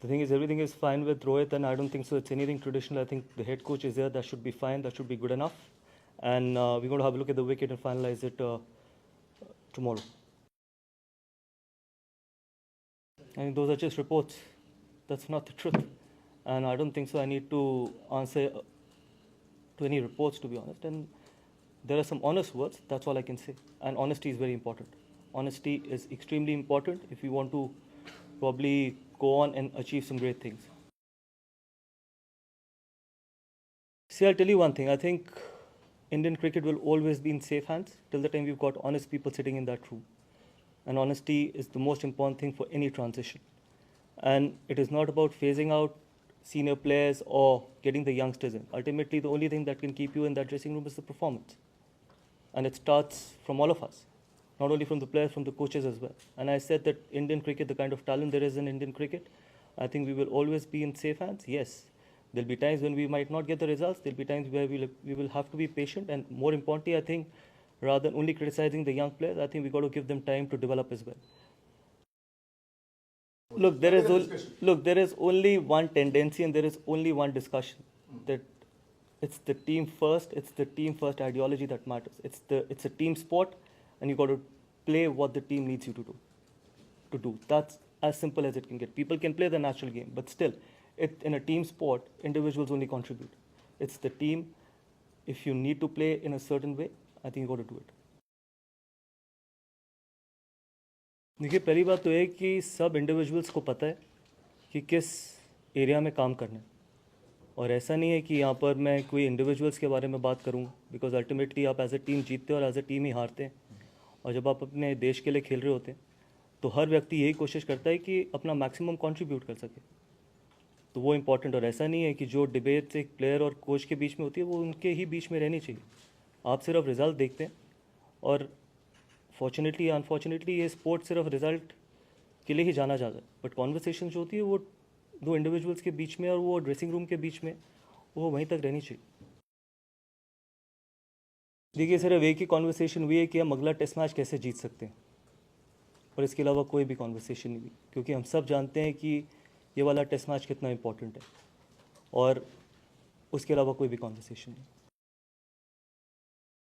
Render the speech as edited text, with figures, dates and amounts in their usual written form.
The thing is, everything is fine with Rohit, and I don't think so. It's anything traditional. I think the head coach is there. That should be fine. That should be good enough. And we're going to have a look at the wicket and finalize it tomorrow. I mean, those are just reports. That's not the truth. And I don't think so. I need to answer to any reports, to be honest. And there are some honest words. That's all I can say. And honesty is very important. Honesty is extremely important if you want to probably go on and achieve some great things. See, I'll tell you one thing. I think Indian cricket will always be in safe hands till the time we've got honest people sitting in that room. And honesty is the most important thing for any transition. And it is not about phasing out senior players or getting the youngsters in. Ultimately, the only thing that can keep you in that dressing room is the performance. And it starts from all of us, not only from the players, from the coaches as well. And I said that Indian cricket, the kind of talent there is in Indian cricket, I think we will always be in safe hands. Yes, there'll be times when we might not get the results. There'll be times where we will have to be patient. And more importantly, I think rather than only criticizing the young players, I think we got to give them time to develop as well. Look, there is only one tendency and there is only one discussion that it's the team first. It's the team first ideology that matters. It's a team sport, and you got to play what the team needs you to do. That's as simple as it can get. People can play the natural game, but still, in a team sport, individuals only contribute. It's the team. If you need to play in a certain way, I think you got to do it. देखिए, पहली बात तो है कि सब individuals को पता है कि किस एरिया में काम करना है, और ऐसा नहीं है कि यहाँ पर मैं कोई इंडिविजुअल्स के बारे में बात करूँ, बिकॉज अल्टीमेटली आप एज ए टीम जीतते हैं और एज ए टीम ही हारते हैं। और जब आप अपने देश के लिए खेल रहे होते हैं तो हर व्यक्ति यही कोशिश करता है कि अपना मैक्सिमम कंट्रीब्यूट कर सके, तो वो इम्पॉर्टेंट। और ऐसा नहीं है कि जो डिबेट्स एक प्लेयर और कोच के बीच में होती है वो उनके ही बीच में रहनी चाहिए। आप सिर्फ रिजल्ट देखते हैं, और फॉर्चुनेटली या अनफॉर्चुनेटली ये स्पोर्ट सिर्फ रिजल्ट के लिए ही जाना जाता है, बट कॉन्वर्सेशन जो होती है वो दो इंडिविजुअल्स के बीच में और वो ड्रेसिंग रूम के बीच में वो वहीं तक रहनी चाहिए। देखिए, सिर्फ एक ही कॉन्वर्सेशन हुई है कि हम अगला टेस्ट मैच कैसे जीत सकते हैं, और इसके अलावा कोई भी कॉन्वर्सेशन नहीं हुई, क्योंकि हम सब जानते हैं कि ये वाला टेस्ट मैच कितना इंपॉर्टेंट है, और उसके अलावा कोई भी कॉन्वर्सेशन नहीं।